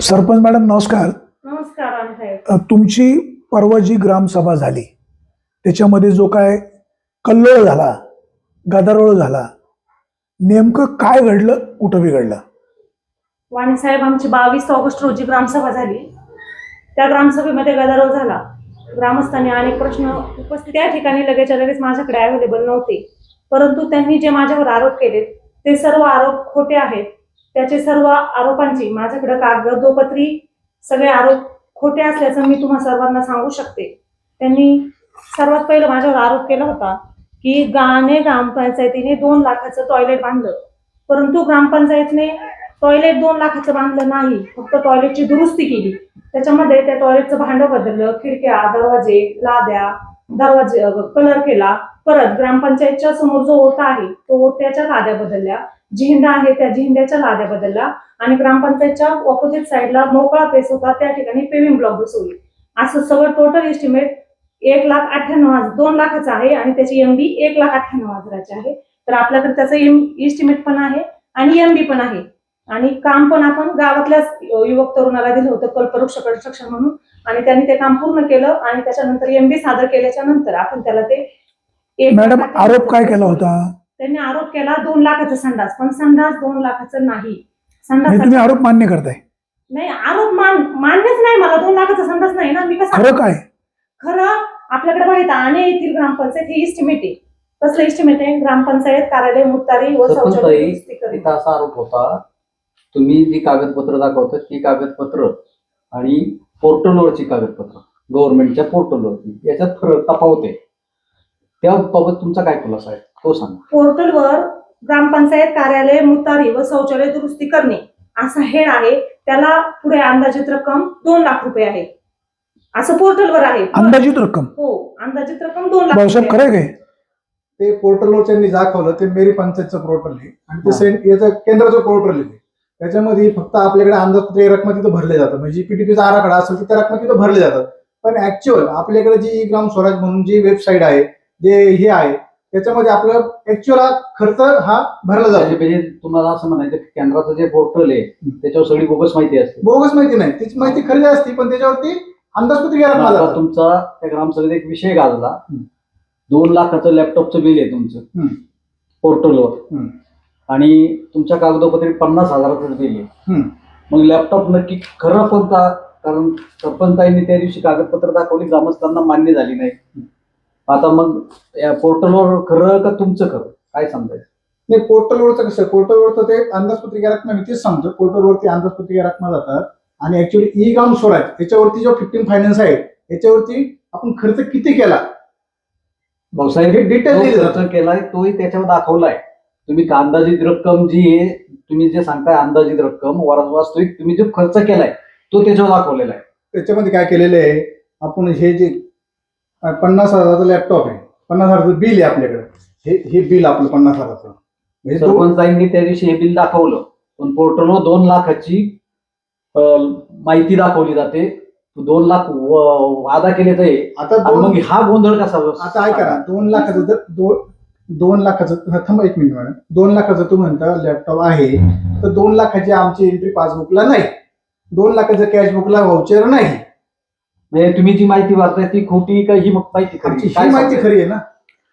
Sarpanch madam नमस्कार. नमस्कार. तुमची परवा जी ग्रामसभा झाली त्याच्यामध्ये जो काय कल्लोळ झाला, गदारोळ झाला, नेमकं काय घडलं, कुठं बिघडलं? वाणी साहेब, आमची 22 ऑगस्ट रोजी ग्रामसभा झाली. त्या ग्रामसभेमध्ये गदारोळ झाला. ग्रामस्थांनी अनेक प्रश्न उपस्थित त्या ठिकाणी लगेच माझ्याकडे अवेलेबल नव्हते, परंतु त्यांनी जे माझ्यावर आरोप केले ते सर्व आरोप खोटे आहेत. त्याचे सर्व आरोपांची माझ्याकडे कागदोपत्री सगळे आरोप खोटे असल्याचं मी तुम्हा सर्वांना सांगू शकते. त्यांनी सर्वात पहिलं माझ्यावर आरोप केला होता की ग्रामपंचायतीने 2 लाखाचं टॉयलेट बांधलं, परंतु ग्रामपंचायतीने टॉयलेट 2 लाखाचं बांधलं नाही, फक्त टॉयलेटची दुरुस्ती केली. त्याच्यामध्ये त्या टॉयलेटचं भांडं बदललं, खिडक्या, दरवाजे, लाद्या, दरवाजे कलर केला. परत ग्रामपंचायतच्या समोर जो ओटा आहे तो ओट्याच्या लाद्या बदलल्या, झेंडा आहे त्या झेंड्याच्या लाद्या बदलल्या आणि ग्रामपंचायतच्या ऑपोजिट साईडला मोकळा पेस होता त्या ठिकाणी पेविंग ब्लॉक बसवली. असं सगळं टोटल एस्टिमेट 1,98,000 2 लाखाचं आहे आणि त्याची एमबी 1,98,000 आहे. तर आपल्याकडे त्याचं एस्टिमेट पण आहे आणि एमबी पण आहे आणि काम पण आपण गावातल्याच युवक तरुणाला दिलं होतं कल्पवृक्ष कन्स्ट्रक्शन म्हणून, आणि त्यांनी ते काम पूर्ण केलं आणि त्याच्यानंतर एमबी सादर केल्याच्या नंतर आपण त्याला ते मॅडम आरोप काय केला होता? त्यांनी आरोप केला 2 लाखाचं संडास, पण संडास 2 लाखाचं नाही. संडास तुम्ही आरोप मान्य करताय? नाही, आरोप मान्यच नाही. मला 2 लाखाचा संडास नाही ना. मी कसं खरं काय? खरं आपल्याकडे माहिती आणि येथील ग्रामपंचायत हे इस्टिमेट आहे. कसलं इस्टिमेट आहे? ग्रामपंचायत कार्यालय, मुतारी व शौचालय. असा आरोप होता, तुम्ही जी कागदपत्र दाखवतात ती कागदपत्र आणि पोर्टलवरची कागदपत्र गव्हर्नमेंटच्या पोर्टलवरची याच्यात फरक तफावत आहे. त्याबाबत तुमचा काय खुलासा आहे तो सांगा. पोर्टलवर ग्रामपंचायत कार्यालय, मुतारी व शौचालय दुरुस्ती करणे असा हेड आहे, त्याला पुढे अंदाजित रक्कम 2 लाख रुपये आहे असं पोर्टलवर आहे. अंदाजित रक्कम? हो, अंदाजित रक्कम 2 लाख. भाऊसाहेब खरं काय? ते पोर्टलवर त्यांनी दाखवलं ते मेरी पंचायतचं पोर्टल आहे आणि ते याचं केंद्राचं पोर्टल आहे. त्याच्यामध्ये फक्त आपल्याकडे अंदाजपत्रक रक्कम तिथं भरले जातं, म्हणजे जीपीडीपीचा आराखडा असेल तर त्या रक्कम तिथं भरले जातात. पण ऍक्च्युअल आपल्याकडे जी ग्राम स्वराज म्हणून जी वेबसाईट आहे, जे हे आहे, त्याच्यामध्ये आपलं ऍक्च्युअल खर्च हा भरला जातो. म्हणजे तुम्हाला असं म्हणायचं की केंद्राचं जे पोर्टल आहे त्याच्यावर सगळी बोगस माहिती असते? बोगस माहिती नाही, तीच माहिती खरी असते, पण त्याच्यावरती अंदाजपत्रक तुमचा त्या ग्रामसभेत एक विषय गाजला, 2 लाखाचं लॅपटॉपचं बिल आहे तुमचं पोर्टलवर आणि तुमच्या कागदोपत्री 50,000चं बिल आहे. मग लॅपटॉप नक्की खरं कोणता? कारण सरपंचांनी त्या दिवशी कागदपत्र दाखवली, ग्रामस्थांना मान्य झाली नाही. आता मग या पोर्टलवर खरं का तुमचं खरं काय समजायचं? नाही, पोर्टलवरचं कसं, पोर्टलवरचं ते अंदाजपत्रिका रक्कम मी तेच सांगतो. पोर्टलवरती अंदाजपत्रिका रक्कम जातात आणि ऍक्च्युअली ई ग्राम स्वराज याच्यावरती जो 15 फायनान्स आहे याच्यावरती आपण खर्च किती केला भाऊसाहेब हे डिटेल खर्च केलाय तोही त्याच्यावर दाखवलाय. तुम्ही अंदाजित रक्कम जी आहे, तुम्ही जे सांगताय अंदाजित रक्कम, वास्तविक तुम्ही जो खर्च केलाय तो त्याच्यावर दाखवलेला आहे. त्याच्यामध्ये काय केलेलं आहे आपण, हे जे 50,000चं लॅपटॉप आहे, 50,000चं बिल आहे आपल्याकडे, हे बिल आपलं 50,000चं. म्हणजे सरपंचांनी त्या दिवशी हे बिल दाखवलं, पण पोर्टलवर 2 लाखाची माहिती दाखवली जाते. 2 लाख वादा केले तर आता मग हा गोंधळ कसा? आता ऐका ना, 2 लाखाचं जर 2 लाखाचं थांबा एक मिनिट मॅडम, 2 लाखाचं तू म्हणता लॅपटॉप आहे, तर 2 लाखाची आमची एंट्री पासबुकला नाही, 2 लाखाचं कॅशबुकला व्हाउचर नाही. म्हणजे तुम्ही जी माहिती वाचताय ती खोटी का ही माहिती खरी? ही माहिती खरी आहे ना?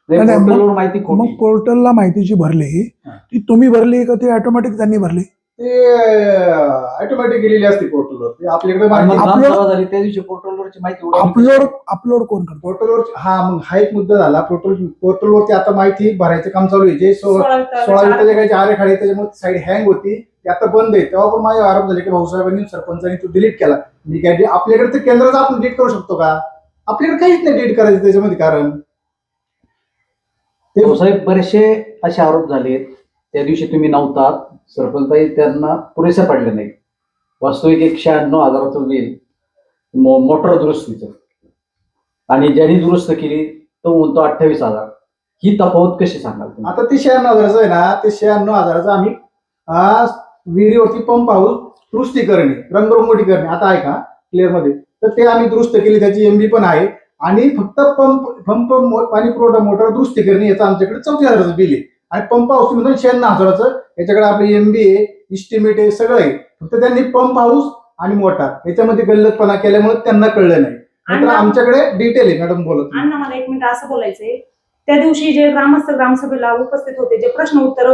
पोर्टलवर माहिती खोटी. मग पोर्टलला माहिती जी भरली ती तुम्ही भरली का ते ऑटोमॅटिक त्यांनी भरली? ते ऑटोमॅटिक गेलेली असते पोर्टलवर. आपल्याकडे झाली त्या दिवशी पोर्टलवरची माहिती अपलोड कोण करतो? पोर्टलवर. हा, मग हा एक मुद्दा झाला. पोर्टलवरती आता माहिती भरायचं काम चालू आहे. जे 16 विटाचे आरेखडे त्याच्यामुळे साईड हँग होती, ते आता बंद आहे. तेव्हा पण माझे आरोप झाले की भाऊसाहेबांनी, सरपंचांनी तो डिलीट केला. मी काय, आपल्याकडे तर केंद्राचा आपण डिलीट करू शकतो का? आपल्याकडे काहीच नाही डिलीट करायचं त्याच्यामध्ये. कारण ते भाऊसाहेब बरेचसे असे आरोप झाले, त्या दिवशी तुम्ही नव्हतात, सरपंचाही त्यांना पुरेसे पडले नाही. वास्तविक 196,000चं बिल मोटर दुरुस्तीचं, आणि ज्यांनी दुरुस्त केली तो म्हणतो 28,000. ही तफावत कशी सांगाल? आता ते 96,000चं आहे ना, ते 96,000चं आम्ही विहिरीवरती पंप हाऊस दुरुस्ती करणे, रंगरंगोटी करणे. आता ऐका क्लिअर मध्ये, तर ते आम्ही दुरुस्त केली, त्याची एमबी पण आहे. आणि फक्त पंप पाणी पुरवठा मोटर दुरुस्ती करणे याचं आमच्याकडे 34,000चं बिल आहे. आणि पंप हाऊस म्हणून 96,000चं, याच्याकडे आपली एमबी आहे, इस्टिमेट आहे, सगळं आहे. फक्त त्यांनी पंप हाऊस आणि मोटार याच्यामध्ये गल्लतपणा केल्यामुळे त्यांना कळलं नाही. नाहीतर आमच्याकडे डिटेल आहे. मॅडम बोलत अण्णा मला एक मिनिट असं बोलायचंय, त्या दिवशी जे ग्रामस्थ ग्रामसभेला उपस्थित होते, जे प्रश्न उत्तर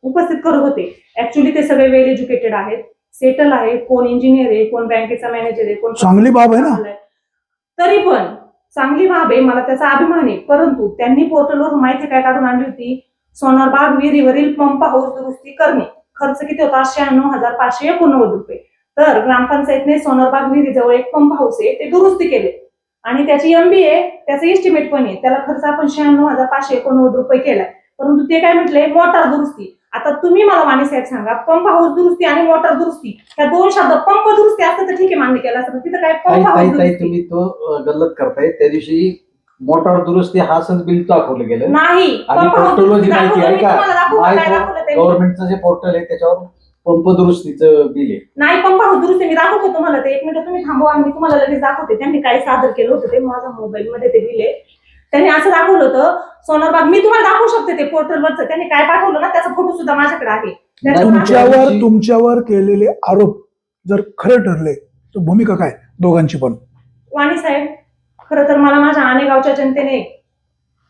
उपस्थित करत होते, ऍक्च्युली ते सगळे वेल एज्युकेटेड आहेत, सेटल आहेत, कोण इंजिनियर आहे, कोण बँकेचा मॅनेजर आहे, कोण चांगली बाब आहे ना. तरी पण चांगली बाब आहे, मला त्याचा अभिमान आहे. परंतु त्यांनी पोर्टलवर माहिती काय काढून आणली होती, सोनारबाग विहिरीवरील पंप हाऊस दुरुस्ती करणे, खर्च किती होता, 96,589 रुपये. तर ग्रामपंचायतने सोनारबाग विहिरीजवळ एक पंप हाऊस आहे ते दुरुस्ती केले आणि त्याची MBA त्याचं एस्टिमेट पण आहे, त्याला खर्च आपण 96,589 रुपये केलाय. परंतु ते काय म्हटले, मोटार दुरुस्ती. आता तुम्ही मला वाणी साहेब सांगा, पंप हाऊस दुरुस्ती आणि मोटार दुरुस्ती ह्या दोन शब्द, पंप दुरुस्ती असतं तर ठीक आहे, मान्य केलं असतं, तिथं काय पंप हाऊस दुरुस्ती तुम्ही तो गल्लत करताय. त्या दिवशी मोटार दुरुस्ती हा बिल दाखवलं गेलं नाही. आणि पंप हाऊस पोर्टलवर जी दुरुस्ती माहिती आहे का, तुम्हाला दाखवू का काय दाखवलं ते? गव्हर्नमेंटचं जे पोर्टल आहे त्याच्यावर पंप दुरुस्तीचं बिल आहे. नाही, पंप हाऊस दुरुस्ती मी दाखवतो तुम्हाला ते. एक मिनिट तुम्ही थांबवा, मी तुम्हाला लगेच दाखवते. त्यांनी काय सादर केलं होतं ते माझ्या मोबाईल मध्ये ते बिल आहे. त्यांनी असं दाखवलं होतं सोनारबाग, मी तुम्हाला दाखवू शकते ते पोर्टलवरचं, त्यांनी काय पाठवलं ना त्याचा फोटो सुद्धा माझ्याकडे आहे. तुमच्यावर केलेले आरोप जर खरे ठरले तर भूमिका काय दोघांची पण? वाणी साहेब, खरं तर मला माझ्या आनेगावच्या जनतेने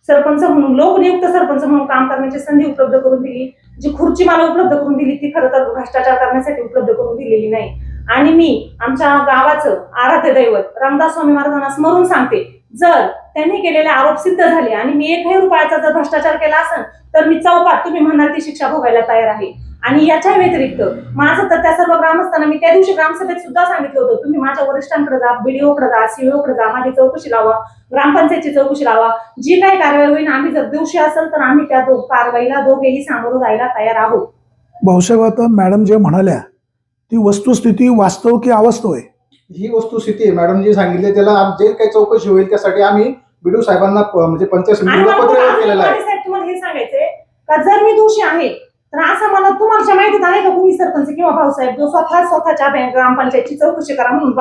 सरपंच म्हणून, लोकनियुक्त सरपंच म्हणून काम करण्याची संधी उपलब्ध करून दिली. जी खुर्ची मला उपलब्ध करून दिली ती खरं तर भ्रष्टाचार करण्यासाठी उपलब्ध करून दिलेली नाही. आणि मी आमच्या गावाचं आराध्य दैवत रामदास स्वामी महाराजांना स्मरून सांगते, जर त्यांनी केलेले आरोप सिद्ध झाले आणि मी 1 रुपयाचा जर भ्रष्टाचार केला असेल तर मी चौकात तुम्ही म्हणाल ती शिक्षा भोगायला तयार आहे. आणि याच्या व्यतिरिक्त माझं तर त्या सर्व ग्रामस्थांना मी त्या दिवशी ग्रामसभेत सुद्धा सांगितलं होतं, तुम्ही माझ्या वरिष्ठांकडे जा, BDO-कडे जा, CO-कडे जा, माझी चौकशी लावा, ग्रामपंचायतची चौकशी लावा, जी काही कारवाई होईल आम्ही जर दोषी असेल तर आम्ही त्या कारवाईला दोघेही सामोरं जायला तयार आहोत. भाऊसाहेब, आता मॅडम जे म्हणाल्या ती वस्तुस्थिती वास्तव की अवास्तव आहे? ही वस्तुस्थिती आहे. मॅडम जे सांगितले त्याला जे काही चौकशी होईल त्यासाठी आम्ही BDO साहेबांना म्हणजे पंचायत समितीला पत्र केलेलं आहे. साहेब, तुम्हाला हे सांगायचंय का, जर मी दोषी आहे तर असं मला तुम्हाला माहितीत आहे का कुणी सरपंच किंवा भाऊसाहेब जो स्वतःच्या ग्रामपंचायतची चौकशी करा म्हणून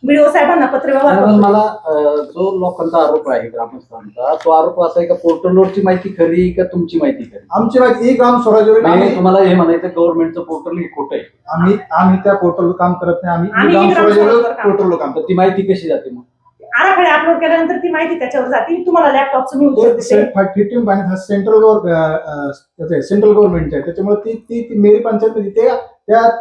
BDO साहेबांना पत्र व्यवहार करतो? मला जो लोकांचा आरोप आहे ग्रामस्थांचा, तो आरोप असा आहे का पोर्टलवरची माहिती खरी का तुमची माहिती खरी? आमची माहिती ही ग्राम स्वराज्यावर. तुम्हाला हे म्हणायचं गव्हर्नमेंटचं पोर्टल हे खोटं आहे. आम्ही त्या पोर्टलवर काम करत नाही. आम्ही ग्राम स्वराज्यावर पोर्टलवर काम करतो. ती माहिती कशी जाते मग? आराखडे अपलोड केल्यानंतर ती माहिती त्याच्यावर जाते. तुम्हाला लॅपटॉपचं मी उत्तर देते. 15 हा सेंट्रल गव्हर्नमेंटचा आहे, त्याच्यामुळे ती मेरी पंचायत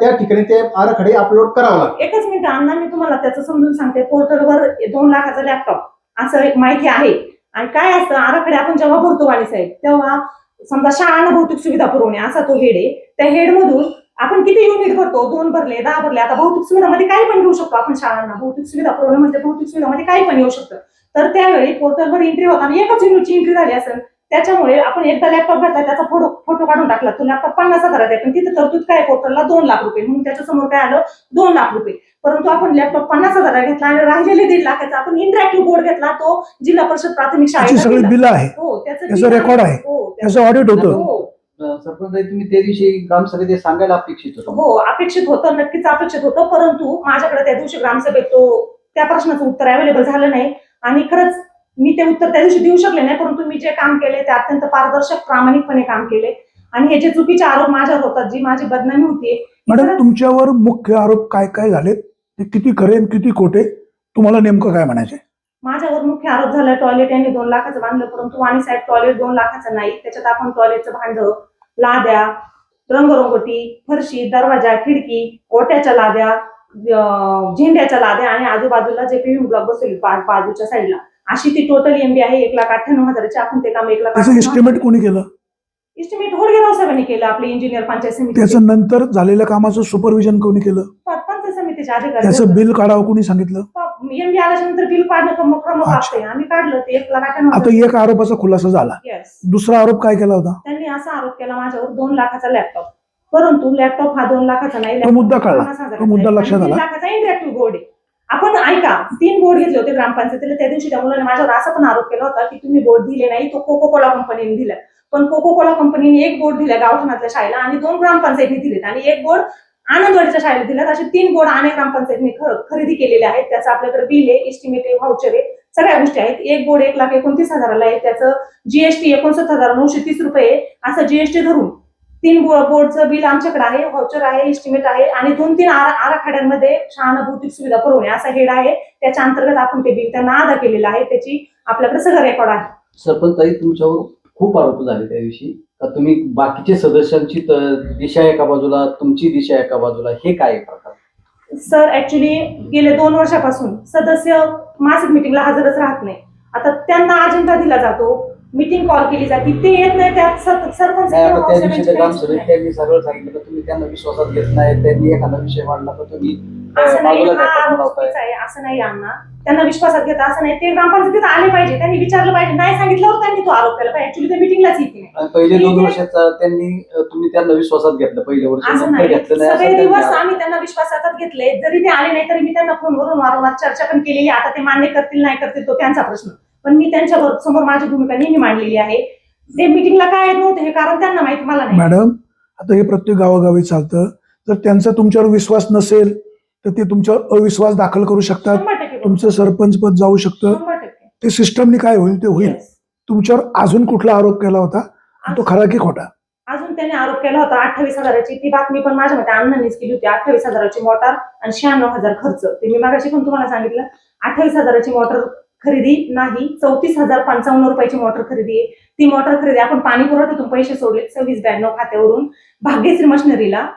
त्या ठिकाणी ते आराखडे अपलोड करावं लागतं. एकच मिनिट अण्णा, मी तुम्हाला त्याचं समजून सांगते. पोर्टलवर 2 लाखाचा लॅपटॉप असं एक माहिती आहे. आणि काय असतं, आराखडे आपण जेव्हा भरतो वाणी साहेब, तेव्हा समजा शाळांना भौतिक सुविधा पुरवणे असा तो हेड आहे. त्या हेड मधून आपण किती युनिट भरतो, 2 भरले, 10 भरले. आता भौतिक सुविधामध्ये काही पण घेऊ शकतो आपण. शाळांना भौतिक सुविधा पुरवणं म्हणजे भौतिक सुविधामध्ये काही पण येऊ शकतं. तर त्यावेळी पोर्टलवर एंट्री होताना एकच युनिटची एंट्री झाली असेल, त्याच्यामुळे आपण एकदा लॅपटॉप घेतला, त्याचा फोटो काढून टाकला, तो लॅपटॉप 50,000 आहे, पण तिथे तरतूद काय, पोर्टलला 2 लाख रुपये, म्हणून त्याच्या समोर काय आलं, 2 लाख रुपये. परंतु आपण लॅपटॉप 50,000 घेतला आणि राहिलेले 1.5 लाखाचा आपण इंटरॅक्टिव्ह बोर्ड घेतला, तो जिल्हा परिषद प्राथमिक शाळेत सगळी बिल आहे, हो, त्याचं रेकॉर्ड आहे, त्याचं ऑडिट होतं. सरपंच तुम्ही त्या दिवशी ग्रामसभेत सांगायला अपेक्षित होतं? हो, अपेक्षित होतं, नक्कीच अपेक्षित होतं. परंतु माझ्याकडे त्या दिवशी ग्रामसभेत त्या प्रश्नाचं उत्तर अवेलेबल झालं नाही आणि खरंच मी ते उत्तर त्या दिवशी देऊ शकले नाही. परंतु मी जे काम केले ते अत्यंत पारदर्शक प्रामाणिकपणे काम केले आणि हे जे चुकीचे आरोप माझ्यावर होतात, जी माझी बदनामी होती. मॅडम, तुमच्यावर मुख्य आरोप काय काय झाले, ते किती खरे आणि किती खोटे, तुम्हाला नेमकं काय म्हणायचंय? माझ्यावर मुख्य आरोप झाला, टॉयलेट यांनी 2 लाखाचं बांधलं, परंतु वाणी साहेब टॉयलेट 2 लाखाचं नाही. त्याच्यात आपण टॉयलेटचं भांडं, लाद्या, रंगरंगोटी, फरशी, दरवाजा, खिडकी, ओट्याच्या लाद्या, झेंड्याच्या लाद्या आणि आजूबाजूला जे PVC ब्लॉक बसवले बाजूच्या साईडला, अशी ती टोटल MB आहे 1,98,000ची. आपण ते काम 1,98,000. एस्टिमेट कोणी केलं? एस्टिमेट होडगेराव साहेबांनी केलं, आपले इंजिनियर पंचायत समिती. त्याचं नंतर झालेल्या कामाचं सुपरविजन कोणी केलं? पंचायत समितीचे अधिकारी. त्याचं बिल काढावं कोणी सांगितलं? MB आल्यानंतर बिल काढणं प्रमुख असते, आम्ही काढलं ते 1,98,000. आता एक आरोपाचा खुलासा झाला, दुसरा आरोप काय केला होता? त्यांनी असा आरोप केला माझ्यावर 2 लाखाचा लॅपटॉप, परंतु लॅपटॉप हा 2 लाखाचा नाही. तो मुद्दा कळला, तो मुद्दा लक्षात आला. 3 लाखाचा इंटरॅक्टिव्ह बोर्ड आहे. आपण ऐका, 3 बोर्ड घेतले होते ग्रामपंचायतीला. त्या दिवशी त्या मुलाने माझ्यावर असा पण आरोप केला होता की तुम्ही बोर्ड दिले नाही, तो कोको कोला कंपनीने दिला. पण कोको कोला कंपनीने 1 बोर्ड दिला गावठाणातल्या शाळेला आणि 2 ग्रामपंचायतीने दिलेत आणि 1 बोर्ड आनंदवाडीच्या शाळेला दिला. असे 3 बोर्ड अनेक ग्रामपंचायतीने खरेदी केलेले आहेत. त्याचं आपल्याकडे बिल आहे, एस्टिमेट आहे, व्हाउचर आहे, सगळ्या गोष्टी आहेत. 1 बोर्ड 1,29,000 आहे, त्याचं GST 69,930 रुपये असं GST धरून 3 बोर्डचं बिल आमच्याकडे आहे, व्हाउचर आहे, एस्टिमेट आहे आणि 2-3 आराखड्यांमध्ये शहाणा भौतिक सुविधा पुरवणे असा हेड आहे. त्याच्या अंतर्गत आपण ते बिल त्यांना अदा केलेलं आहे. त्याची आपल्याकडे सगळं रेकॉर्ड आहे. सरपंच ताई, तुमच्यावर खूप आरोप झाले त्याविषयी. का तुम्ही बाकीचे सदस्यांची दिशा एका बाजूला, तुमची दिशा एका बाजूला, हे काय प्रकार? सर ऍक्च्युली गेले 2 वर्षापासून सदस्य मासिक मिटिंगला हजरच राहत नाही. आता त्यांना अजेंडा दिला जातो, मीटिंग कॉल केली जाते, ते येत नाही. त्यात सरपंच नाही, आता त्या दिवशी त्या ग्रामसभेत त्यांनी सगळं सांगितलं की तुम्ही त्यांना विश्वासात घेत नाही. त्यांनी एखादा विषय मांडला तर तुम्ही असं नाही, बाजूला हा काय आरोप लावताय? चुकीचा आहे. असं नाही अण्णा, त्यांना विश्वासात घेता असं नाही. ते ग्रामपंचायतीत आले पाहिजे, त्यांनी विचारलं पाहिजे. नाही सांगितल्यावर त्यांनी तो आरोप केला पाहिजे. ऍक्च्युली ते मीटिंगलाच येते नाही. आणि पहिले 2 वर्षाचा तुम्ही त्यांना विश्वासात घेतलं, पहिले वर्ष असं नंतर नाही, घेतलं नाही, असं सगळे त्यांनी दिवस आरोप आम्ही त्यांना विश्वासात घेतले. जरी ते आले नाही तरी मी त्यांना फोनवरून वारंवार चर्चा पण केलेली. आता ते मान्य करतील नाही करतील तो त्यांचा प्रश्न, पण मी त्यांच्या समोर माझी भूमिका नेहमी मांडलेली आहे. ते मीटिंगला काय येत नव्हतं हे कारण त्यांना माहिती, मला नाही. मॅडम, आता हे प्रत्येक गावोगावी चालतं. जर त्यांचा तुमच्यावर विश्वास नसेल तर ते तुमच्यावर अविश्वास दाखल करू शकतात. 100% तुमचं सरपंच पद जाऊ शकतं. 100%. ते सिस्टमनी काय होईल ते होईल. Yes. तुमच्यावर अजून कुठला आरोप केला होता, तो खरा की खोटा? अजून त्याने आरोप केला होता 28,000ची. ती बातमी पण माझ्या मते अण्णांनीच केली होती. 28,000ची मोटार आणि 96,000 खर्च. ते मी मागाशी पण तुम्हाला सांगितलं. 28,000ची मोटार खरेदी नाही, 34,055 रुपयाची मोटार खरेदी आहे. ती मोटार खरेदी आपण पाणी पुरवठ्यातून पैसे सोडले 2692 खात्यावरून भाग्यश्री मशिनरीला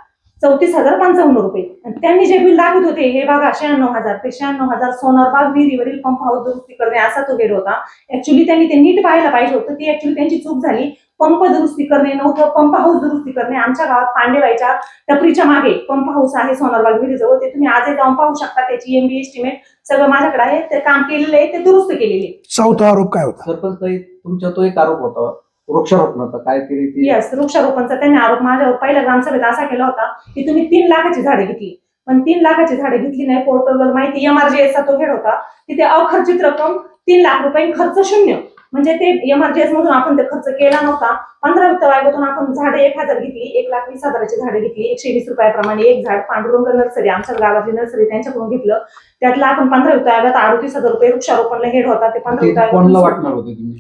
34,055 रुपये. आणि त्यांनी जे बिल दाखवत होते हे बघा 96,000, ते 96,000 सोनारबाग विहिरीवरील पंप हाऊस दुरुस्ती करणे असा तो हेड होता. ऍक्च्युली त्यांनी ते नीट पाहायला पाहिजे होतं. ती ऍक्च्युली त्यांची चूक झाली. पंप दुरुस्ती करणे नव्हतं, पंप हाऊस दुरुस्ती करणे. आमच्या गावात पांडेबाईच्या टपरीच्या मागे पंप हाऊस आहे सोनारबाग विहिरीजवळ. ते तुम्ही आजही जाऊन पाहू शकता. त्याची एमबी एस्टिमेट सगळं माझ्याकडे आहे. ते काम केलेलं आहे, ते दुरुस्त केलेले. चौथा आरोप काय होता? सरपंच ताई, तुमचा तो एक आरोप होता वृक्षारोपणाचा, काहीतरी ती येस, वृक्षारोपणचा त्यांनी आरोप माझ्यावर पहिल्या ग्रामसभेत असा केला होता की तुम्ही 3 लाखाची झाडे घेतली, पण 3 लाखाची झाडे घेतली नाही. पोर्टलवर माहिती एमआरजीएसचा तो हेड होता. तिथे अखर्चित रक्कम 3 लाख रुपये, खर्च 0. म्हणजे ते एमआरजीएस मधून आपण ते खर्च केला नव्हता. 15 वित्त आयोगातून आपण झाडे 1,000 घेतली, 1,20,000ची झाडे घेतली. 120 रुपयाप्रमाणे एक झाड. पांडुरंग नर्सरी, आमच्या गावातली नर्सरी, त्यांच्याकडून घेतलं. त्यातला आपण 15 वित्त आयोगात 38,000 रुपये वृक्षारोपणला हेड होता. ते 15 वित्त कोणाला आयोग वाटणार होते तुम्ही?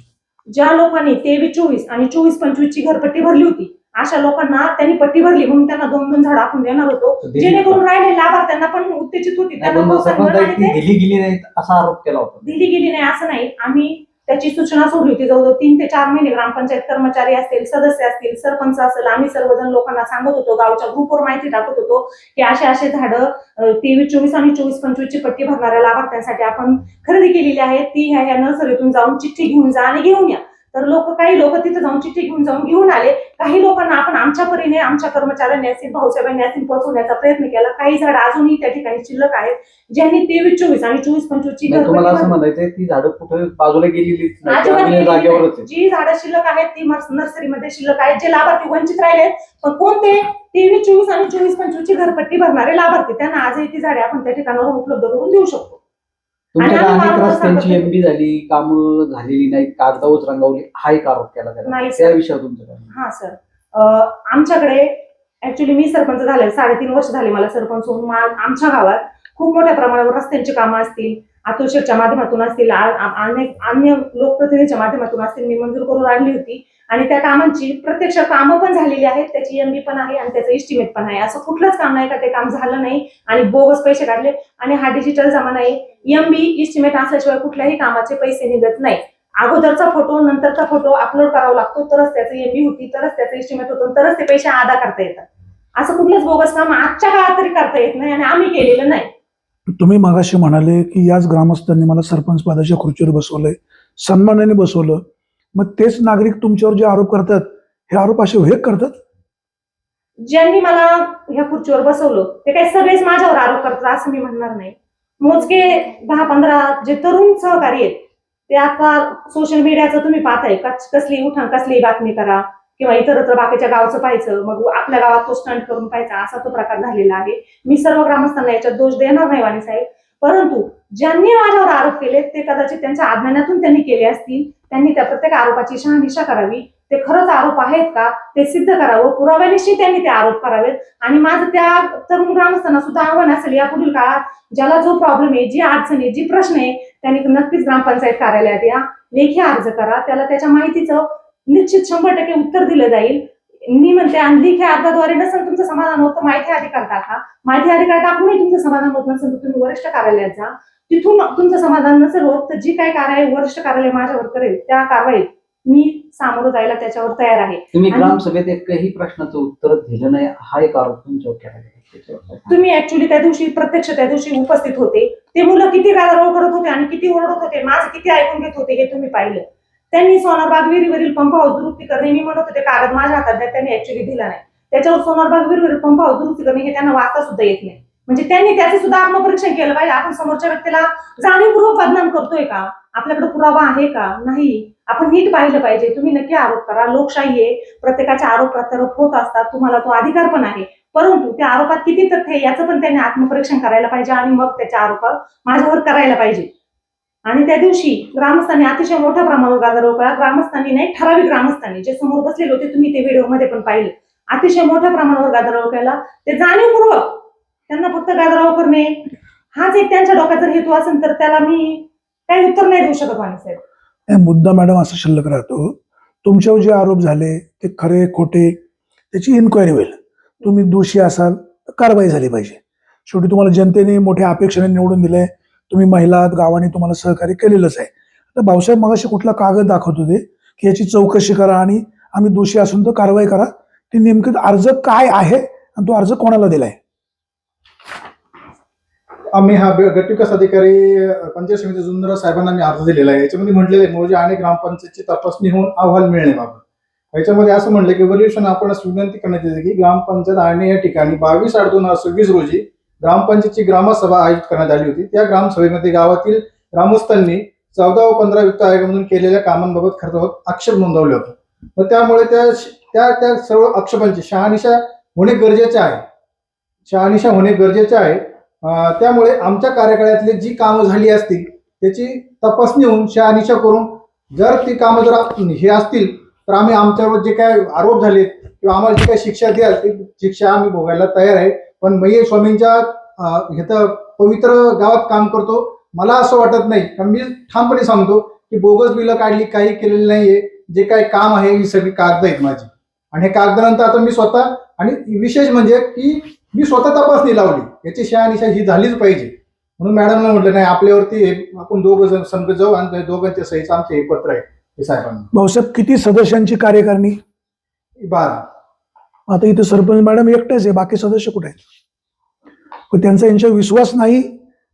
ज्या लोकांनी 23-24 आणि 24-25 ची घरपट्टी भरली होती अशा लोकांना त्यांनी पट्टी भरली म्हणून त्यांना 2-2 झाड आपण देणार होतो, जेणेकरून राहिले लाभार्थ्यांना पण उत्तेजित होती. त्यांना प्रोत्साहन मिळणार आणि ते दिली गेली नाही असा आरोप केला होता. दिली गेली नाही असं नाही. आम्ही त्याची सूचना सोडली होती. जवळजवळ 3 ते 4 महिने ग्रामपंचायत कर्मचारी असतील, सदस्य असतील, सरपंच असेल, आम्ही सर्वजण लोकांना सांगत होतो, गावच्या ग्रुपवर माहिती टाकत होतो की असे झाडं 23-24 आणि 24-25 ची पट्टी भरणाऱ्या लाभार्थ्यांसाठी आपण खरेदी केलेली आहे. ती ह्या नर्सरीतून जाऊन चिठ्ठी घेऊन जा आणि घेऊन या. तर काही लोक तिथे जाऊन चिठ्ठी घेऊन आले. काही लोकांना आपण आमच्या परीने, आमच्या कर्मचाऱ्यांनी असतील, भाऊसाहेबांनी असतील, पोहोचवण्याचा प्रयत्न केला. काही झाडं अजूनही त्या ठिकाणी शिल्लक आहेत, ज्यांनी 23-24 आणि 24-25 ची तुम्हाला असं म्हणायचंय ती झाडं कुठे बाजूला गेलेलीच नाही, अजिबात जागेवरच आहे. जी झाडं शिल्लक आहेत ती नर्सरीमध्ये शिल्लक आहेत. जे लाभार्थी वंचित राहिले पण कोणते 23-24 आणि 24-25 ची घरपट्टी भरणारे लाभार्थी, त्यांना आजही ती झाडे आपण त्या ठिकाणावर उपलब्ध करून देऊ शकतो. तुमच्या आणि अनेक आम्ही रस्त्यांची एमबी झाली, कामं झालेली नाहीत, कागदावच रंगवली, हा एक आरोप केला नाही त्याला. सर. त्या विषयावर तुमचं काय? हा सर, आमच्याकडे ऍक्च्युली मी सरपंच झाले 3.5 वर्ष झाले मला सरपंच होऊन. आमच्या गावात खूप मोठ्या प्रमाणावर रस्त्यांची कामं असतील, अतुल शेठच्या माध्यमातून असतील, अन्य लोकप्रतिनिधीच्या माध्यमातून असतील, मी मंजूर करून आणली होती. आणि त्या कामांची प्रत्यक्ष कामं पण झालेली आहेत, त्याची एमबी पण आहे आणि त्याचं एस्टिमेट पण आहे. असं कुठलंच काम नाही का ते काम झालं नाही आणि बोगस पैसे काढले. आणि हा डिजिटल जमाना आहे, एमबी एस्टिमेट असल्याशिवाय कुठल्याही कामाचे पैसे निघत नाही. अगोदरचा फोटो नंतरचा फोटो अपलोड करावा लागतो, तरच त्याचं एमबी होती, तरच त्याचं एस्टिमेट होतं, तरच ते पैसे अदा करता येतात. असं कुठलंच बोगस काम आजच्या काळात तरी करता येत नाही आणि आम्ही केलेलं नाही. तुम्ही मागाशी म्हणाले की याच ग्रामस्थांनी मला सरपंच पदाच्या खुर्चीवर बसवलंय, सन्मानाने बसवलं. मग तेच नागरिक तुमच्यावर जे आरोप करतात हे आरोप असे वेग करतात? ज्यांनी मला ह्या खुर्चीवर बसवलं ते काही सगळेच माझ्यावर आरोप करतात असं मी म्हणणार नाही. मोजके 10-15 जे तरुण सहकारी आहेत ते आता सोशल मीडियाचं तुम्ही पाहताय, कसली उठाण कसली बातमी करा किंवा इतरत्र बाकीच्या गावचं पाहायचं, मग आपल्या गावात तो स्टंट करून पाहायचा, असा तो प्रकार झालेला आहे. मी सर्व ग्रामस्थांना याच्यात दोष देणार नाही वाणी साहेब, परंतु ज्यांनी माझ्यावर आरोप केले ते कदाचित त्यांच्या अज्ञानातून त्यांनी केले असतील. त्यांनी त्या प्रत्येक आरोपाची शहानिशा करावी. ते खरंच आरोप आहेत का ते सिद्ध करावं, पुराव्यानिशी त्यांनी ते आरोप करावेत. आणि माझं त्या तरुण ग्रामस्थांना सुद्धा आव्हान असेल, या पुढील काळात ज्याला जो प्रॉब्लेम आहे, जी अडचण आहे, जी प्रश्न आहे, त्यांनी नक्कीच ग्रामपंचायत कार्यालयात या, लेखी अर्ज करा. त्याला त्याच्या माहितीचं निश्चित 100% उत्तर दिलं जाईल. मी म्हणते आणि लेखी अर्जाद्वारे नसेल तुमचं समाधान होत तर माहिती अधिकार टाका. माहिती अधिकार टाकूनही तुमचं समाधान होत नसेल तर तुम्ही वरिष्ठ कार्यालयात जा. तिथून तुमचं समाधान नसेल होत तर जी काही कारवाई वरिष्ठ कार्यालय माझ्यावर करेल त्या कारवाईत मी सामोरं जायला त्याच्यावर तयार आहे. तुम्ही आणि- ग्रामसभेत एकही प्रश्नाचं उत्तर दिलं नाही हा एक आरोप तुमच्यावर केला गेला. तुम्ही ऍक्च्युली त्या दिवशी प्रत्यक्ष त्या दिवशी उपस्थित होते. ते मुलं किती गादारोळ करत होते आणि किती ओरडत होते, माझं किती ऐकून घेत होते हे तुम्ही पाहिलं. त्यांनी सोनारबाग विहिरीवरील पंप हाऊस दुरुस्ती करणे मी म्हणत होते कागद माझ्या हातात द्या, त्यांनी ऍक्च्युली दिला नाही. त्याच्यावर सोनारबाग विहिरीवरील पंप हाऊस दुरुस्ती करणे हे त्यांना वाचता सुद्धा येत नाही. म्हणजे त्यांनी त्याचे सुद्धा आत्मपरीक्षण केलं पाहिजे. आपण समोरच्या व्यक्तीला जाणीवपूर्वक बदनाम करतोय का, आपल्याकडे पुरावा आहे का नाही, आपण नीट पाहिलं पाहिजे. तुम्ही नक्की आरोप करा, लोकशाही आहे, प्रत्येकाचे आरोप प्रत्यारोप होत असतात, तुम्हाला तो अधिकार पण आहे. परंतु त्या आरोपात किती तथ्य आहे याचं पण त्यांनी आत्मपरीक्षण करायला पाहिजे आणि मग त्याच्या आरोप माझ्यावर करायला पाहिजे. आणि त्या दिवशी ग्रामस्थांनी अतिशय मोठ्या प्रमाणावर गादारोळ केला. ग्रामस्थांनी नाही, ठराविक ग्रामस्थांनी जे समोर बसलेले होते, तुम्ही ते व्हिडिओमध्ये पण पाहिले, अतिशय मोठ्या प्रमाणावर गादारोळ केला. ते जाणीवपूर्वक त्यांना फक्त गादारोळ करणे हाच एक त्यांच्या डोक्यात जर हेतू असेल तर त्याला मी काही उत्तर नाही देऊ शकत वाणी साहेब. हे मुद्दा मॅडम असा शिल्लक राहतो, तुमच्यावर जे आरोप झाले ते खरे खोटे त्याची इन्क्वायरी होईल. तुम्ही दोषी असाल तर कारवाई झाली पाहिजे. शेवटी तुम्हाला जनतेने मोठ्या अपेक्षेने निवडून दिलंय, तुम्ही महिला आहात, गावाने तुम्हाला सहकार्य केलेलंच आहे. तर भाऊसाहेब मगाशी कुठला कागद दाखवत होते की याची चौकशी करा आणि आम्ही दोषी असून तर कारवाई करा. ते नेमकं अर्ज काय आहे आणि तो अर्ज कोणाला दिलाय? आम्ही हा गट विकास अधिकारी पंचायत समिती जुन्नर साहेबांना मी अर्ज दिलेला आहे. याच्यामध्ये म्हटलेलं आहे मौजे आणि ग्रामपंचायतची तपासणी होऊन अहवाल मिळण्याबाबत. याच्यामध्ये असं म्हणलं की वरिष्ठांना आपण विनंती करण्यात येते की ग्रामपंचायत आणि या ठिकाणी 22/8/2026 रोजी ग्रामपंचायतची ग्रामसभा आयोजित करण्यात आली होती. त्या ग्रामसभेमध्ये गावातील ग्रामस्थांनी 14 व 15 वित्त आयोगामधून केलेल्या कामांबाबत खरं आक्षेप नोंदवले होते. तर त्यामुळे त्या सर्व आक्षेपांची शहानिशा होणे गरजेचे आहे. त्यामुळे आमच्या कार्यकाळातली जी कामं झाली असतील त्याची तपासणी होऊन शहानिशा करून जर ती कामं जर हे असतील तर आम्ही आमच्यावर जे काय आरोप झालेत किंवा आम्हाला जी काही शिक्षा द्याल ती शिक्षा आम्ही भोगायला तयार आहे. पण मय्ये स्वामींच्या इथं पवित्र गावात काम करतो. मला असं वाटत नाही, कारण मी ठामपणे सांगतो की बोगस बिलं काढली, काही केलेलं नाहीये. जे काही काम आहे ही सगळी कागद आहेत माझी, आणि हे कागदानंतर आता मी स्वतः, आणि विशेष म्हणजे की मी स्वतः तपासणी लावली, याची शहानिशा ही झालीच पाहिजे. म्हणून मॅडमला म्हटलं नाही, आपल्यावरती आपण दोघं जण संगत जाऊ आणि दोघांच्या सहीचं आमचं हे पत्र आहे हे साहेबांना. भाऊसाहेब किती सदस्यांची कार्यकारिणी? 12. आता इथे सरपंच मॅडम एकटेच आहे, बाकी सदस्य कुठे आहेत? पण त्यांचा यांच्यावर विश्वास नाही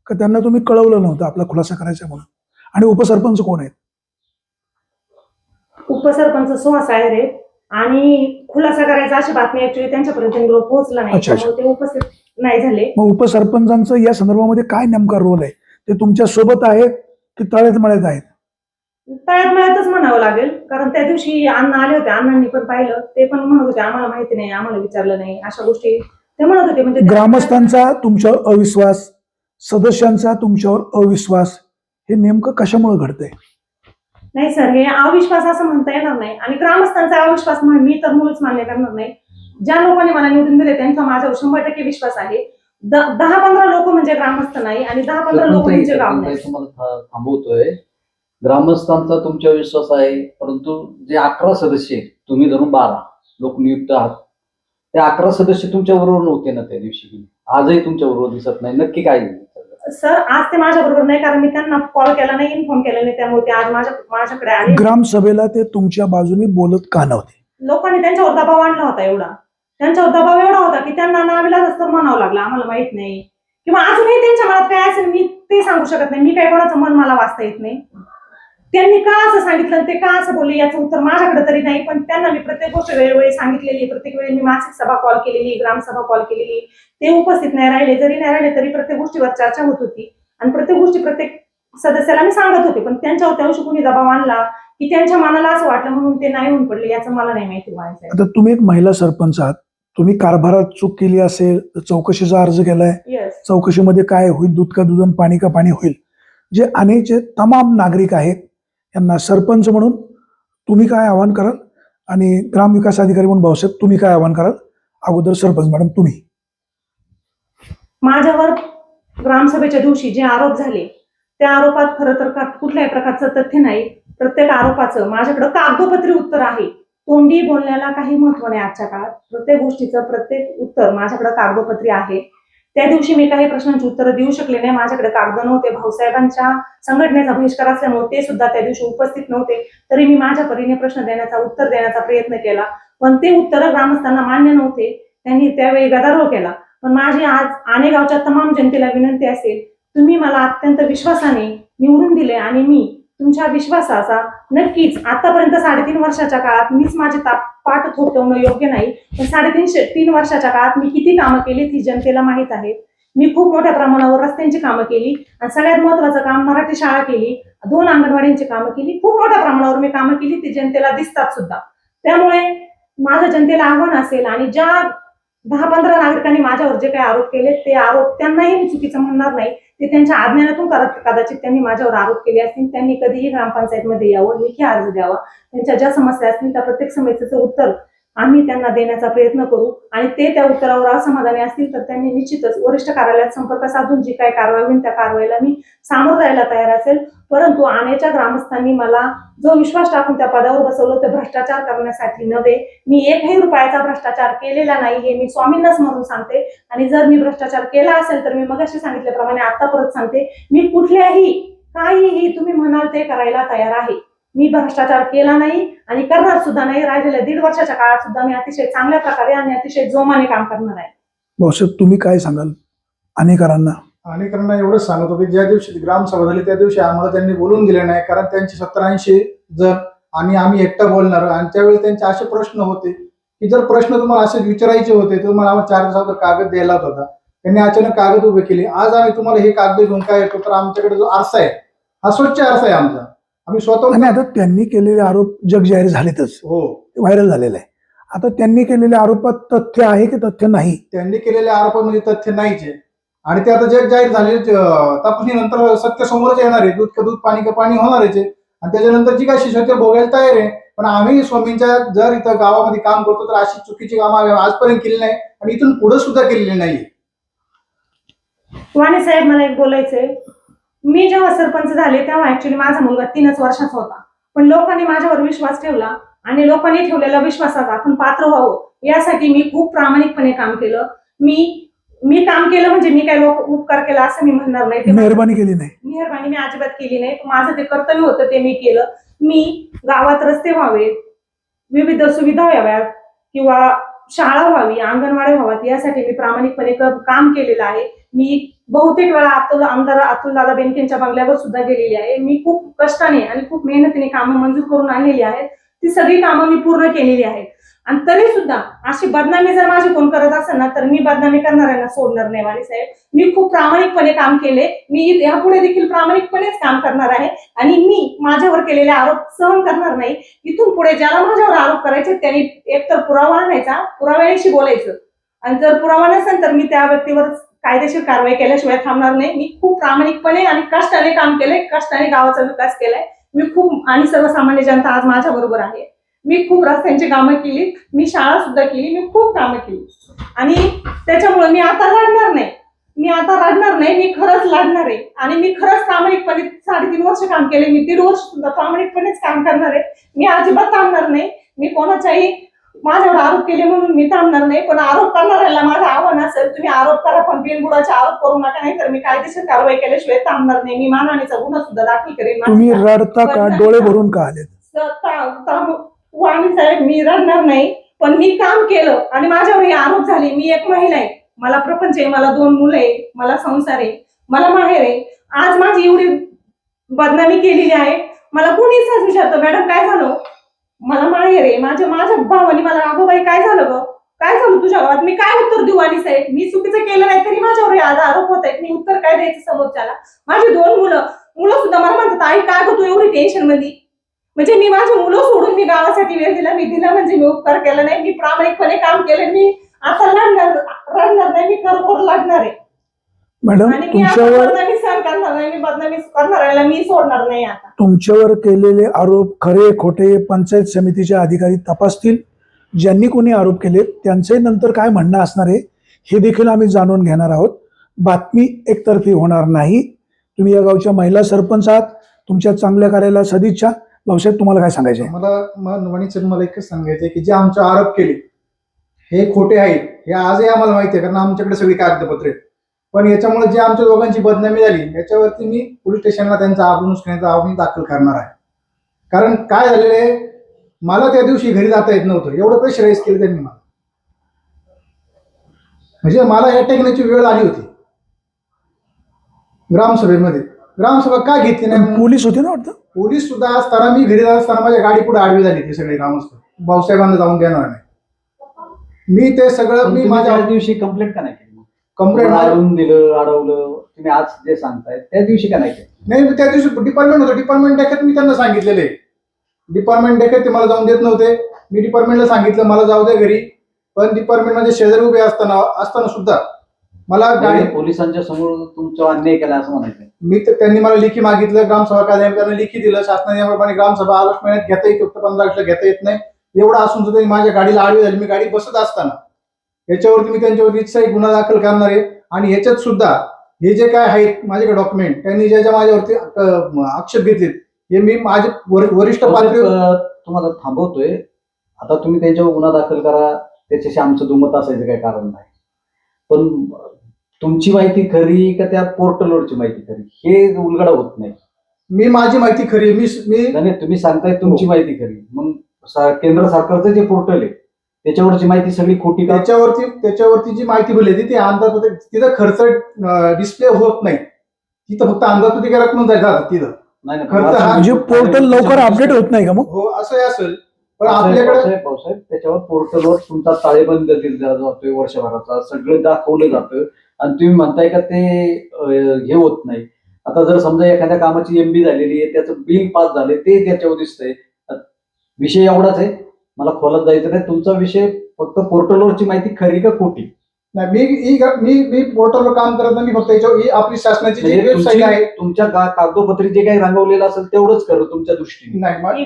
का त्यांना तुम्ही कळवलं नव्हतं आपला खुलासा करायचा म्हणून? आणि उपसरपंच कोण आहेत? उपसरपंच सुहास आहेर आहेत आणि खुलासा करायचा अशी बातमी ऍक्च्युली त्यांच्यापर्यंत पोहोचला नाही, अच्छा. त्यामुळे ते उपस्थित नाही झाले. मग उपसरपंचांचं या संदर्भामध्ये काय नेमका रोल आहे? ते तुमच्या सोबत आहेत की तळ्यात मळ्यात आहेत? तळ्यात मळ्यातच म्हणावं लागेल, कारण त्या दिवशी अण्णा आले होते, अण्णांनी पण पाहिलं, ते पण म्हणत होते आम्हाला माहिती नाही, आम्हाला विचारलं नाही, अशा गोष्टी ते म्हणत होते. म्हणजे ग्रामस्थांचा तुमच्यावर अविश्वास, सदस्यांचा तुमच्यावर अविश्वास, हे नेमकं कशामुळे घडतंय? नाही सर, हे अविश्वास असं म्हणता येणार नाही आणि ग्रामस्थांचा अविश्वास मी तर मुळीच मान्य करणार नाही. ज्या लोकांनी मला निवडून दिले त्यांचा माझ्यावर 100% विश्वास आहे. 10-15 लोक म्हणजे ग्रामस्थ नाही आणि 10-15 लोक म्हणजे गाव नाही. तुम्हाला थांबवतोय. ग्रामस्थांचा तुमच्यावर विश्वास आहे, परंतु जे 11 सदस्य आहेत, तुम्ही धरून 12 लोक नियुक्त आहात, ते 11 सदस्य तुमच्या बरोबर नव्हते ना त्या दिवशी? आजही तुमच्या बरोबर दिसत नाही. नक्की काय सर? आज ते माझ्या बरोबर नाही, कारण मी त्यांना कॉल केला नाही, इन्फॉर्म केला नाही, त्यामुळे ते आज माझ्याकडे आले. ग्रामसभेला ते तुमच्या बाजूने बोलत का नव्हते? लोकांनी त्यांच्यावर दबाव आणला होता. त्यांच्यावर दबाव एवढा होता की त्यांना नाविलाज तर म्हणावं लागलं आम्हाला माहित नाही, किंवा अजूनही त्यांच्या मनात काय असेल मी ते सांगू शकत नाही. मी काय कोणाचं मन मला वाचता येत नाही. त्यांनी का असं सांगितलं, ते का असं बोलले, याचं उत्तर माझ्याकडे तरी नाही. पण त्यांना मी प्रत्येक गोष्ट वेळोवेळी सांगितलेली, प्रत्येक वेळी मी मासिक सभा कॉल केलेली, ग्रामसभा कॉल केलेली. ते उपस्थित नाही राहिले, जरी नाही राहिले तरी प्रत्येक गोष्टीवर चर्चा होत होती आणि प्रत्येक गोष्टी प्रत्येक सदस्याला मी सांगत होते. पण त्यांच्यावर त्या दिवशी कोणी दबाव आणला की त्यांच्या मनाला असं वाटलं म्हणून ते नाही होऊन पडले, याचं मला नाही माहिती. आता तुम्ही एक महिला सरपंच आहात, तुम्ही कारभारात चूक केली असेल तर चौकशीचा अर्ज केलाय. येस, चौकशीमध्ये काय होईल? दूध का दूध आणि पाणी का पाणी होईल? जे अनेक तमाम नागरिक आहेत यांना सरपंच म्हणून तुम्ही काय आवाहन कराल आणि ग्रामविकास अधिकारी म्हणून भाऊसाहेब तुम्ही काय आवाहन कराल? अगोदर सरपंच मॅडम तुम्ही. माझ्यावर ग्रामसभेच्या दिवशी जे आरोप झाले त्या आरोपात खरं तर कुठल्याही प्रकारचं तथ्य नाही. प्रत्येक आरोपाचं माझ्याकडे कागदोपत्री उत्तर आहे. तोंडी बोलण्याला काही महत्व नाही आजच्या काळात. प्रत्येक गोष्टीचं प्रत्येक उत्तर माझ्याकडे कागदोपत्री आहे. त्या दिवशी मी काही प्रश्नांची उत्तरं देऊ शकले नाही, माझ्याकडे कागद नव्हते. भाऊसाहेबांच्या संघटनेचा बहिष्कार असल्यामुळे ते सुद्धा त्या दिवशी उपस्थित नव्हते. तरी मी माझ्या परीने प्रश्न देण्याचा, उत्तर देण्याचा प्रयत्न केला, पण ते उत्तर ग्रामस्थांना मान्य नव्हते. त्यांनी त्यावेळी गदारोळ केला. पण माझी आज आनेगावच्या तमाम जनतेला विनंती असेल, तुम्ही मला अत्यंत विश्वासाने निवडून दिले आणि मी तुमच्या विश्वासाचा नक्कीच आतापर्यंत 3.5 वर्षाच्या काळात मीच माझी पाठ थोपवणं योग्य नाही, पण 3.5 वर्षाच्या काळात मी किती कामं केली ती जनतेला माहीत आहे. मी खूप मोठ्या प्रमाणावर रस्त्यांची कामं केली आणि सगळ्यात महत्वाचं काम मराठी शाळा केली, 2 अंगणवाड्यांची कामं केली, खूप मोठ्या प्रमाणावर मी कामं केली, ती जनतेला दिसतात सुद्धा. त्यामुळे माझं जनतेला आव्हान असेल आणि ज्या 10-15 नागरिकांनी माझ्यावर जे काही आरोप केले ते आरोप त्यांनाही मी चुकीचं म्हणणार नाही. ते त्यांच्या अज्ञानातून कदाचित त्यांनी माझ्यावर आरोप केले असतील. त्यांनी कधीही ग्रामपंचायतमध्ये यावं, लेखी अर्ज द्यावा, त्यांच्या ज्या समस्या असतील त्या प्रत्येक समस्येचं उत्तर आम्ही त्यांना देण्याचा प्रयत्न करू आणि ते त्या उत्तरावर असमाधानी असतील तर त्यांनी निश्चितच वरिष्ठ कार्यालयात संपर्क साधून जी काही कारवाई होईल त्या कारवाईला मी सामोरं जायला तयार असेल. परंतु आनेच्या ग्रामस्थांनी मला जो विश्वास टाकून त्या पदावर बसवलं ते भ्रष्टाचार करण्यासाठी नव्हे. मी 1ही रुपयाचा भ्रष्टाचार केलेला नाही हे मी स्वामींना स्मरून सांगते. आणि जर मी भ्रष्टाचार केला असेल तर मी मगाशी सांगितल्याप्रमाणे आता परत सांगते, मी कुठल्याही काहीही तुम्ही म्हणाल ते करायला तयार आहे. मी भ्रष्टाचार केला नाही आणि करणार सुद्धा नाही. राहिलेल्या 1.5 वर्षाच्या काळात सुद्धा मी अतिशय चांगल्या प्रकारे आणि अतिशय जोमाने काम करणार आहे. भाऊसाहेब, तुम्ही काय सांगाल अनेकांना? अनेकांना एवढंच सांगत होते, ज्या दिवशी ग्रामसभा झाली त्या दिवशी आम्हाला त्यांनी बोलून दिले नाही, कारण त्यांचे 70-80 जण आणि आम्ही एकटं बोलणार. आणि त्यावेळी त्यांचे असे प्रश्न होते की जर प्रश्न तुम्हाला असे विचारायचे होते तर तुम्हाला आम्हाला 4 दिवसावर कागद द्यायला होता. त्यांनी अचानक कागद उभे केले. आज आम्ही तुम्हाला हे कागद घेऊन काय येतो, तर आमच्याकडे जो आरसा आहे हा स्वच्छ आरसा आहे आमचा. आम्ही स्वतः आणि आता त्यांनी केलेले आरोप जग जाहीर झालेतच, हो व्हायरल झालेलं आहे. आता त्यांनी केलेल्या आरोपात तथ्य आहे की तथ्य नाही? त्यांनी केलेल्या आरोपामध्ये तथ्य नाहीच आहे आणि ते आता जग जाहीर झाले. तपासणीनंतर सत्य समोरच येणार आहे. दूध का दूध, पाणी का पाणी होणारच आहे आणि त्याच्यानंतर जी काय शिक्षा ते भोगायला तयार आहे. पण आम्ही स्वामींच्या जर इथं गावामध्ये काम करतो तर अशी चुकीची कामं आम्ही आजपर्यंत केली नाही आणि इथून पुढे सुद्धा केलेली नाही. वाणी साहेब, मला एक बोलायचंय. मी जेव्हा सरपंच झाले तेव्हा ऍक्च्युली माझा मुलगा 3च वर्षाचा होता, पण लोकांनी माझ्यावर विश्वास ठेवला आणि लोकांनी ठेवलेल्या विश्वासाचा आपण पात्र व्हावं यासाठी मी खूप प्रामाणिकपणे काम केलं. मी काम केलं म्हणजे मी काय लोक उपकार केला असं मी म्हणणार नाही. मेहरबानी केली नाही. मेहरबानी मी अजिबात केली नाही. माझं ते कर्तव्य होतं ते मी केलं. मी गावात रस्ते व्हावेत, विविध सुविधा व्हाव्यात किंवा शाळा व्हावी, अंगणवाड्या व्हाव्यात यासाठी मी प्रामाणिकपणे काम केलेलं आहे. मी बहुतेक वेळा आमदार अतुलदादा बेनकेंच्या बंगल्यावर सुद्धा गेलेली आहे. मी खूप कष्टाने आणि खूप मेहनतीने कामं मंजूर करून आणलेली आहेत. ती सगळी कामं मी पूर्ण केलेली आहेत. आणि तरी सुद्धा अशी बदनामी जर माझी कोण करत असेल ना तर मी बदनामी करणाऱ्यांना सोडणार नाही. वाणी साहेब, मी खूप प्रामाणिकपणे काम केले. मी यापुढे देखील प्रामाणिकपणेच काम करणार आहे आणि मी माझ्यावर केलेले आरोप सहन करणार नाही. इथून पुढे ज्याला माझ्यावर आरोप करायचे त्यांनी एकतर पुरावा आणायचा, पुराव्याशी बोलायचं आणि जर पुरावा नसेल तर मी त्या व्यक्तीवर कायदेशीर कारवाई केल्याशिवाय थांबणार नाही. मी खूप प्रामाणिकपणे आणि कष्टाने काम केले, कष्टाने गावाचा विकास केलाय. मी खूप आणि सर्वसामान्य जनता आज माझ्या बरोबर आहे. मी खूप रस्त्यांची कामं केली, मी शाळा सुद्धा केली, मी खूप कामं केली आणि त्याच्यामुळे मी आता रडणार नाही. मी खरंच लढणार आहे आणि मी खरंच प्रामाणिकपणे 3.5 वर्ष काम केले. मी 1.5 वर्ष सुद्धा प्रामाणिकपणेच काम करणार आहे. मी अजिबात थांबणार नाही. मी कोणाच्याही माझ्यावर आरोप केले म्हणून मी थांबणार नाही. पण आरोप करणाऱ्याला माझं आव्हान असेल, तुम्ही आरोप करा पण बिनबुडाचे आरोप करू नका, नाही तर मी कायदेशीर कारवाई केल्याशिवाय थांबणार नाही. मी मानहानीचा गुन्हा सुद्धा दाखल करेन. तुम्ही रडता का? डोळे भरून का आले? वाणी साहेब, मी रडणार नाही, पण मी काम केलं आणि माझ्यावर हे आरोप झाले. मी एक महिला आहे, मला प्रपंच आहे, मला 2 मुलं आहे, मला संसार आहे, मला माहेर आहे. आज माझी एवढी बदनामी केलेली आहे. मला कोणी सहज विचारतं, मॅडम काय झालं? मला माहेर आहे, माझ्या भावानी मला, अगं बाई काय झालं ग, काय झालं तुझ्या गावात? मी काय उत्तर देऊ वाणी साहेब? मी चुकीचं केलं नाही तरी माझ्यावर आज आरोप होत आहेत. मी उत्तर काय द्यायचं समोरच्याला? माझी 2 मुलं सुद्धा मला म्हणतात, आई काय ग तू एवढी टेन्शन मध्ये? म्हणजे मी माझी मुलं सोडून मी गावासाठी वेळ दिला, मी दिला म्हणजे मी उपकार केला नाही. मी प्रामाणिकपणे काम केलं. मी आता रडणार नाही, मी खरोखर लढणार आहे. मॅडम, आणि मी आता बदनामी सहन करणार नाही. मी बदनामी करणाऱ्याला मी सोडणार नाही. आता तुमच्यावर केलेले आरोप खरे खोटे पंचायत समितीचे अधिकारी तपासतील. ज्यांनी कोणी आरोप केले त्यांचे नंतर काय म्हणणं असणार आहे हे देखील आम्ही जाणून घेणार आहोत. बातमी एकतर्फी होणार नाही. तुम्ही या गावच्या महिला सरपंच आहात. तुमच्या चांगल्या कार्याला सदिच्छा. भाऊसाहेब तुम्हाला काय सांगायचे? मला वणीचं मला एकच सांगायचं की जे आमचे आरोप केले हे खोटे आहेत हे आजही आम्हाला माहिती आहे, कारण आमच्याकडे सगळी कागदपत्रे आहेत. पण याच्यामुळे जे आमच्या दोघांची बदनामी झाली याच्यावरती मी पोलीस स्टेशनला त्यांचा आरोप उचलण्याचा आरोप दाखल करणार आहे. कारण काय झालेलं आहे, मला त्या दिवशी घरी जाता येत नव्हतं, एवढं प्रेशराईज केलं त्यांनी मला. म्हणजे मला अटॅक घेण्याची वेळ आली होती ग्रामसभेमध्ये. ग्रामसभा का घेतली नाही? पोलीस होते ना वाटतं. पोलीस सुद्धा असताना मी घरी जात असताना माझ्या गाडी पुढे आडवी झाली ती सगळी ग्रामस्थ. भाऊसाहेबांना जाऊन देणार नाही मी ते सगळं. मी माझ्या दिवशी कंप्लेंट का नाही केली? कंप्लेंट अडवून दिलं, अडवलं, तुम्ही आज जे सांगताय त्या दिवशी का नाही केलं? नाही, मी त्या दिवशी डिपार्टमेंट होतं, डिपार्टमेंट डेक्यात मी त्यांना सांगितलेले. डिपार्टमेंट डेक्यात ते मला जाऊन देत नव्हते. मी डिपार्टमेंटला सांगितलं मला जाऊ दे घरी, पण डिपार्टमेंट मध्ये शेजारी उभे असताना सुद्धा मला गाडी पोलिसांच्या समोर तुमचा अन्याय केला असं म्हणायचं. मी तर त्यांनी मला लेखी मागितलं, ग्रामसभा त्यांना लेखी दिलं. शासनाप्रमाणे ग्रामसभा ऑगस्ट महिन्यात घेता येते, फक्त 15 लक्ष घेता येत नाही. एवढं असून सुद्धा माझ्या गाडीला आडवी झाली. मी गाडी बसत असताना याच्यावरती मी त्यांच्यावरती इच्छाही गुन्हा दाखल करणार आहे. आणि ह्याच्यात सुद्धा हे जे काय आहेत माझ्याकडे डॉक्युमेंट, त्यांनी ज्या माझ्यावरती आक्षेप घेतलेत हे मी माझे वरिष्ठ पातळीवर तुम्हाला थांबवतोय. आता तुम्ही त्यांच्यावर गुन्हा दाखल करा, त्याच्याशी आमचं दुमत असायचं काही कारण नाही. पण तुमची माहिती खरी का त्या पोर्टलवरची माहिती खरी हे उलगडा होत नाही. मी माझी माहिती खरी मी तुम्ही सांगताय तुमची माहिती खरी, मग केंद्र सरकारचं जे पोर्टल आहे त्याच्यावरची माहिती सगळी खोटी का? त्याच्यावरती जी माहिती बोलली ती अंदाज होते. तिथं खर्च डिस्प्ले होत नाही, तिथं फक्त अंदाज होती का रक्कम जातात तिथं. नाही म्हणजे पोर्टल लवकर अपडेट होत नाही का मग? हो असंही असेल, पण आपल्याकडे भाऊसाहेब त्याच्यावर पोर्टलवर तुमचा ताळेबंद दिला जातोय वर्षभराचा, सगळं दाखवलं जातं आणि तुम्ही म्हणताय का ते हे होत नाही. आता जर समजा एखाद्या कामाची एमबी झालेली आहे, त्याचं बिल पास झाले ते त्याच्यावर दिसतंय. विषय एवढाच आहे, मला खोलात जायचं नाही. तुमचा विषय फक्त पोर्टलवरची माहिती खरी का खोटी? नाही, मी पोर्टलवर काम करत नाही. मी फक्त याच्यावर आपली शासनाची जी वेबसाईट आहे तुमच्या कागदोपत्री जे काही रंगवलेलं असेल तेवढंच करू तुमच्या दृष्टीने. नाही, ई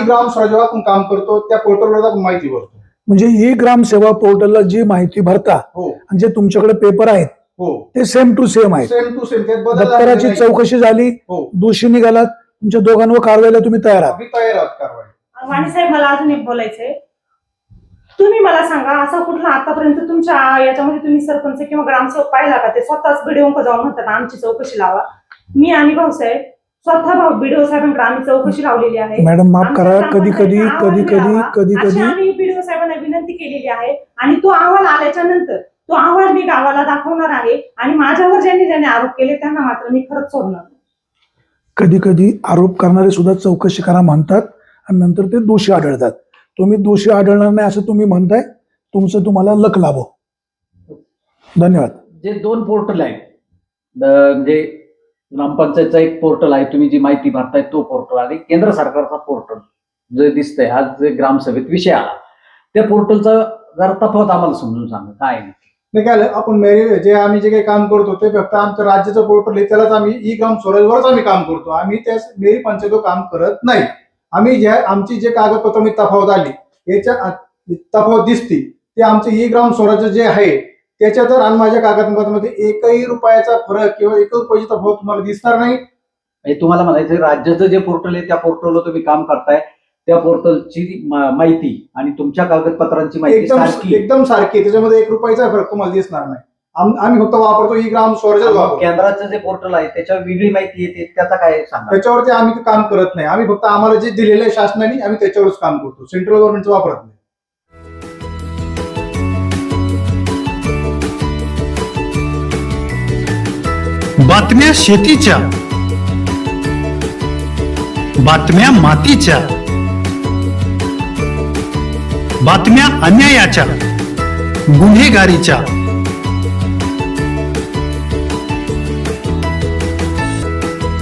ग्राम स्वराज्यावर आपण काम करतो, त्या पोर्टलवर आपण माहिती भरतो. म्हणजे ई ग्राम सेवा पोर्टलला जी माहिती भरता हो आणि जे तुमच्याकडे पेपर आहेत हो ते सेम टू सेम आहेत. Same to same. त्यात बदल दप्तराची नाही. चौकशी झाली, हो दोषी निघालात, तुमच्या दोघांवर कारवाईला तुम्ही तयार आहात. आम्ही तयार आहोत कारवाई. वाणी साहेब मला अजून एक बोलायचंय. तुम्ही मला सांगा, असा कुठला आतापर्यंत तुमच्या याच्यामध्ये तुम्ही सरपंच किंवा ग्रामसेवक पाहिला का ते स्वतःच बीडीओ जाऊन म्हणतात आमची चौकशी लावा? मी आणि भाऊसाहेब स्वतः बीडीओ साहेबांकडे आम्ही चौकशी लावलेली आहे. मॅडम माफ करा, कधी कधी आम्ही बीडीओ साहेबांना विनंती केलेली आहे आणि तो अहवाल आल्याच्या नंतर तो अहवाल मी गावाला दाखवणार आहे आणि माझ्यावर ज्यांनी आरोप केले त्यांना मात्र मी खरंच सोडणार. कधी कधी आरोप करणारे सुद्धा चौकशी करा म्हणतात आणि नंतर ते दोषी आढळतात. तुम्ही दोषी आढळणार नाही असं तुम्ही म्हणताय, तुमचं तुम्हाला लक लाभो. धन्यवाद. जे 2 पोर्टल आहेत, म्हणजे ग्रामपंचायतचा एक पोर्टल आहे, तुम्ही जी माहिती भरताय तो पोर्टल, आणि केंद्र सरकारचा पोर्टल जे दिसतंय आज जे ग्रामसभेत विषय आला, त्या पोर्टलचा जरा तफावत आम्हाला समजून सांगा काय आहे. नाही काय आपण आम्ही जे काही काम करतो ते फक्त आमचं राज्याचं पोर्टल आहे, त्यालाच आम्ही ई ग्राम स्वराजवरच आम्ही काम करतो. आम्ही त्या मेरी पंचायत काम करत नाही. आम्ही आमची जे कागदपत्र तफावत आली याच्या तफावत दिसती ते आमचे ई ग्राम स्वराज्य जे आहे त्याच्यात जर आणि माझ्या कागदपत्रामध्ये एकही रुपयाचा फरक किंवा एकही रुपयाची तफावत तुम्हाला दिसणार नाही. तुम्हाला म्हणायचं राज्याचं जे पोर्टल आहे त्या पोर्टलवर तुम्ही काम करताय, त्या पोर्टलची माहिती आणि तुमच्या कागदपत्रांची माहिती एकदम सारखी, त्याच्यामध्ये 1 रुपयाचा फरक तुम्हाला दिसणार नाही. आम्ही फक्त वापरतो ई ग्राम स्वराज्य. केंद्राचं जे पोर्टल आहे त्याच्यावर वेगळी माहिती येते, त्याचा काय सांगा? त्याच्यावरती आम्ही काम करत नाही. आम्ही फक्त आम्हाला जे दिलेलं आहे शासनाने आम्ही त्याच्यावरच काम करतो. सेंट्रल गव्हर्नमेंटचं वापरत नाही. बातम्या शेतीच्या, बातम्या मातीच्या, बातम्या अन्यायाच्या, गुन्हेगारीच्या,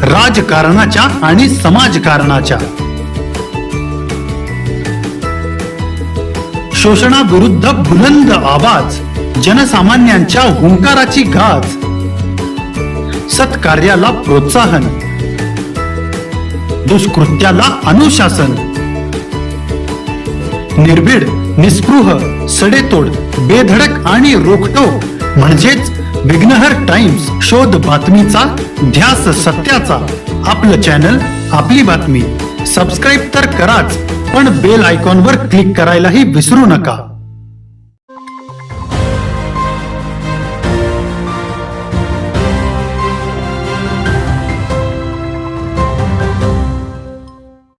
राजकारणाच्या आणि समाजकारणाच्या, शोषणाविरुद्ध बुलंद आवाज, जनसामान्यांच्या हुंकाराची गाज, सत्कार्याला प्रोत्साहन, दुष्कृत्याला अनुशासन, निर्भीड, निस्पृह, सडेतोड, बेधडक आणि रोखटोक म्हणजेच विघ्नहर टाइम्स. शोध बातमीचा, ध्यास सत्याचा. आपलं चॅनल, आपली बातमी. सबस्क्राईब तर कराच, पण बेल आयकॉनवर क्लिक करायलाही विसरू नका.